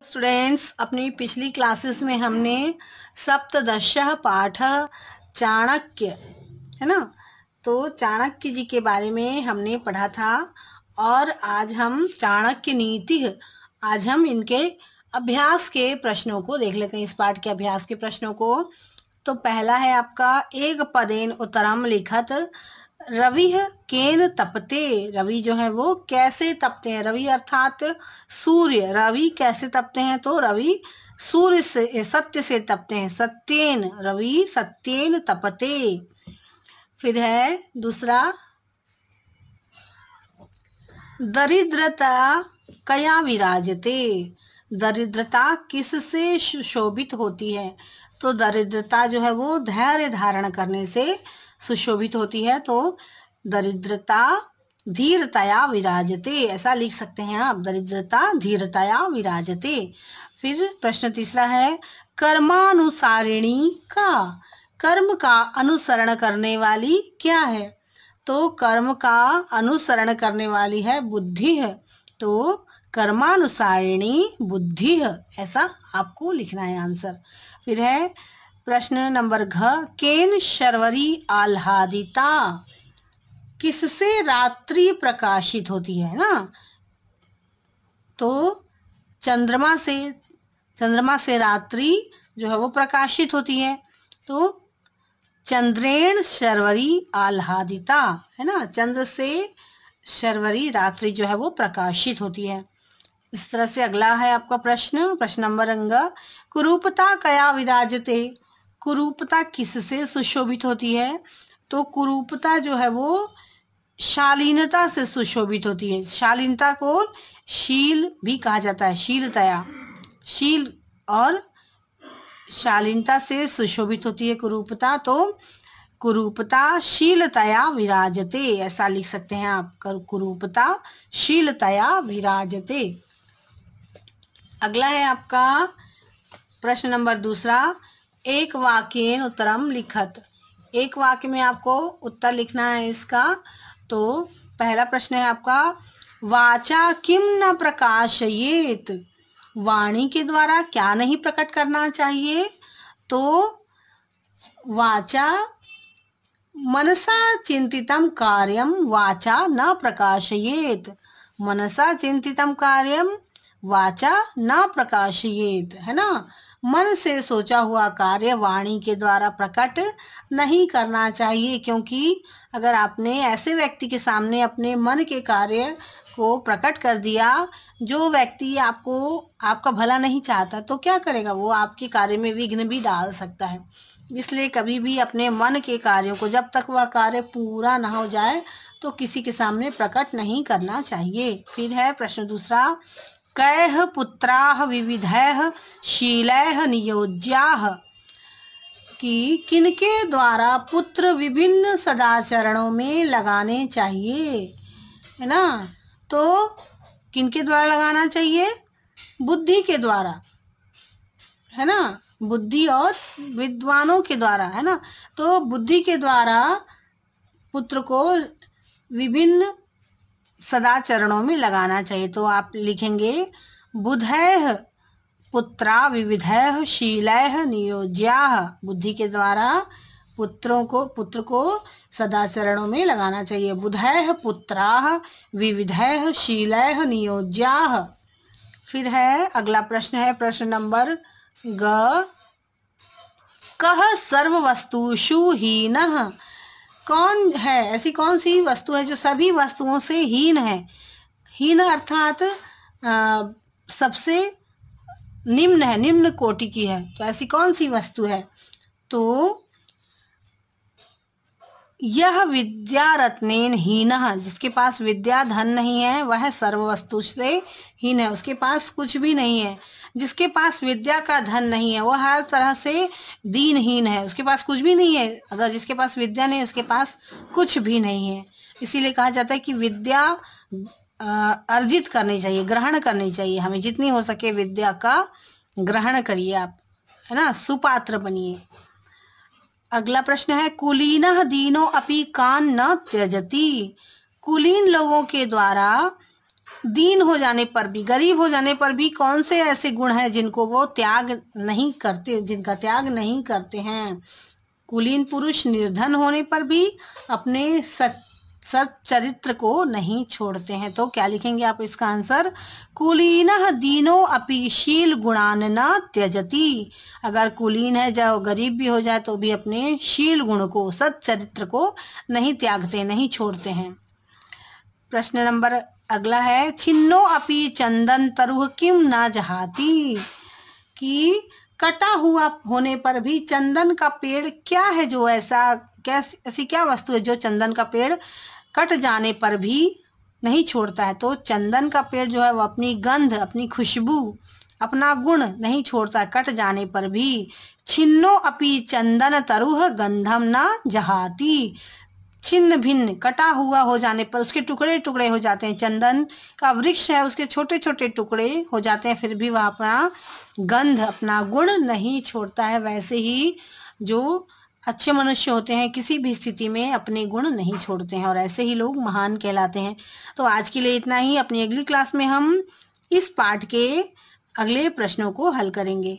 Students, अपनी पिछली classes में हमने सप्तदशः पाठ चाणक्य, है ना, तो चाणक्य जी के बारे में हमने पढ़ा था। और आज हम चाणक्य नीति, आज हम इनके अभ्यास के प्रश्नों को देख लेते हैं, इस पाठ के अभ्यास के प्रश्नों को। तो पहला है आपका एक पदेन उत्तरम लिखत रवि केन तपते। रवि जो है वो कैसे तपते हैं। रवि अर्थात सूर्य। रवि कैसे तपते हैं? तो रवि सूर्य से, सत्य से तपते हैं। सत्येन, रवि सत्येन तपते। फिर है दूसरा, दरिद्रता कया विराजते। दरिद्रता किससे सुशोभित होती है? तो दरिद्रता जो है वो धैर्य धारण करने से सुशोभित होती है। तो दरिद्रता धीरतया विराजते, ऐसा लिख सकते हैं आप, दरिद्रता धीरतया विराजते। फिर प्रश्न तीसरा है, कर्मानुसारिणी का, कर्म का अनुसरण करने वाली क्या है? तो कर्म का अनुसरण करने वाली है बुद्धि है। तो कर्मानुसारिणी बुद्धि है, ऐसा आपको लिखना है आंसर। फिर है प्रश्न नंबर घ, केन शर्वरी आह्लादिता। किससे रात्रि प्रकाशित होती है ना? तो चंद्रमा से, चंद्रमा से रात्रि जो है वो प्रकाशित होती है। तो चंद्रेण शर्वरी आह्लादिता, है ना, चंद्र से शर्वरी रात्रि जो है वो प्रकाशित होती है। इस तरह से अगला है आपका प्रश्न, प्रश्न नंबर अंग, कुरूपता कया विराजते। कुरूपता किससे सुशोभित होती है? तो कुरूपता जो है वो शालीनता से सुशोभित होती है। शालीनता को शील भी कहा जाता है, शीलतया, शील और शालीनता से सुशोभित होती है कुरूपता। तो कुरूपता शीलतया विराजते, ऐसा लिख सकते हैं आप, कुरूपता शीलतया विराजते। अगला है आपका प्रश्न नंबर दूसरा, एक वाक्येन उत्तरम लिखत। एक वाक्य में आपको उत्तर लिखना है इसका। तो पहला प्रश्न है आपका, वाचा किम न प्रकाशयेत। वाणी के द्वारा क्या नहीं प्रकट करना चाहिए? तो वाचा मनसा चिंतितम कार्यम वाचा न प्रकाशयेत। मनसा चिंतितम कार्यम वाचा न प्रकाशयेत, है ना। मन से सोचा हुआ कार्य वाणी के द्वारा प्रकट नहीं करना चाहिए, क्योंकि अगर आपने ऐसे व्यक्ति के सामने अपने मन के कार्य को प्रकट कर दिया, जो व्यक्ति आपको, आपका भला नहीं चाहता, तो क्या करेगा वो? आपके कार्य में विघ्न भी डाल सकता है। इसलिए कभी भी अपने मन के कार्यों को, जब तक वह कार्य पूरा ना हो जाए, तो किसी के सामने प्रकट नहीं करना चाहिए। फिर है प्रश्न दूसरा, कैः पुत्राः विविधैः शीलैः नियोज्याः। कि किनके द्वारा पुत्र विभिन्न सदाचरणों में लगाने चाहिए, है ना। तो किनके द्वारा लगाना चाहिए? बुद्धि के द्वारा, है ना, बुद्धि और विद्वानों के द्वारा, है ना। तो बुद्धि के द्वारा पुत्र को विभिन्न सदाचरणों में लगाना चाहिए। तो आप लिखेंगे, बुधैः पुत्रा विविधैः शीलैः नियोज्याः। बुद्धि के द्वारा पुत्र को सदाचरणों में लगाना चाहिए। बुधैः पुत्राः विविधैः शीलैः नियोज्याः। फिर है अगला प्रश्न है प्रश्न नंबर ग, कः सर्ववस्तुषु हीनः। कौन है, ऐसी कौन सी वस्तु है जो सभी वस्तुओं से हीन है? हीन अर्थात सबसे निम्न है, निम्न कोटि की है। तो ऐसी कौन सी वस्तु है? तो यह विद्या रत्नेन हीनः, जिसके पास विद्या धन नहीं है वह सर्व वस्तु से हीन है, उसके पास कुछ भी नहीं है। जिसके पास विद्या का धन नहीं है वह हर तरह से दीनहीन है, उसके पास कुछ भी नहीं है। अगर जिसके पास विद्या नहीं, उसके पास कुछ भी नहीं है। इसीलिए कहा जाता है कि विद्या अर्जित करनी चाहिए, ग्रहण करनी चाहिए। हमें जितनी हो सके विद्या का ग्रहण करिए आप, है ना, सुपात्र बनिए। अगला प्रश्न है, कुलीनः दीनो अपि कान न त्यजति। कुलीन लोगों के द्वारा दीन हो जाने पर भी, गरीब हो जाने पर भी कौन से ऐसे गुण हैं जिनको वो त्याग नहीं करते, जिनका त्याग नहीं करते हैं? कुलीन पुरुष निर्धन होने पर भी अपने सच्चरित्र को नहीं छोड़ते हैं। तो क्या लिखेंगे आप इसका आंसर? कुलीनः दीनो अपि शील गुणान न त्यजति। अगर कुलीन है, जो गरीब भी हो जाए तो भी अपने शील गुण को, सच्चरित्र को नहीं त्यागते, नहीं छोड़ते हैं। प्रश्न नंबर अगला है, छिन्नो अपि चंदन तरुह किम न जहाती। कि कटा हुआ होने पर भी चंदन का पेड़ क्या है जो ऐसी क्या वस्तु है जो चंदन का पेड़ कट जाने पर भी नहीं छोड़ता है? तो चंदन का पेड़ जो है वो अपनी गंध, अपनी खुशबू, अपना गुण नहीं छोड़ता है कट जाने पर भी। छिन्नो अपि चंदन तरुह गंधम न जहाती। छिन्न भिन्न, कटा हुआ हो जाने पर, उसके टुकड़े टुकड़े हो जाते हैं, चंदन का वृक्ष है उसके छोटे छोटे टुकड़े हो जाते हैं, फिर भी वह अपना गंध, अपना गुण नहीं छोड़ता है। वैसे ही जो अच्छे मनुष्य होते हैं किसी भी स्थिति में अपने गुण नहीं छोड़ते हैं, और ऐसे ही लोग महान कहलाते हैं। तो आज के लिए इतना ही। अपनी अगली क्लास में हम इस पाठ के अगले प्रश्नों को हल करेंगे।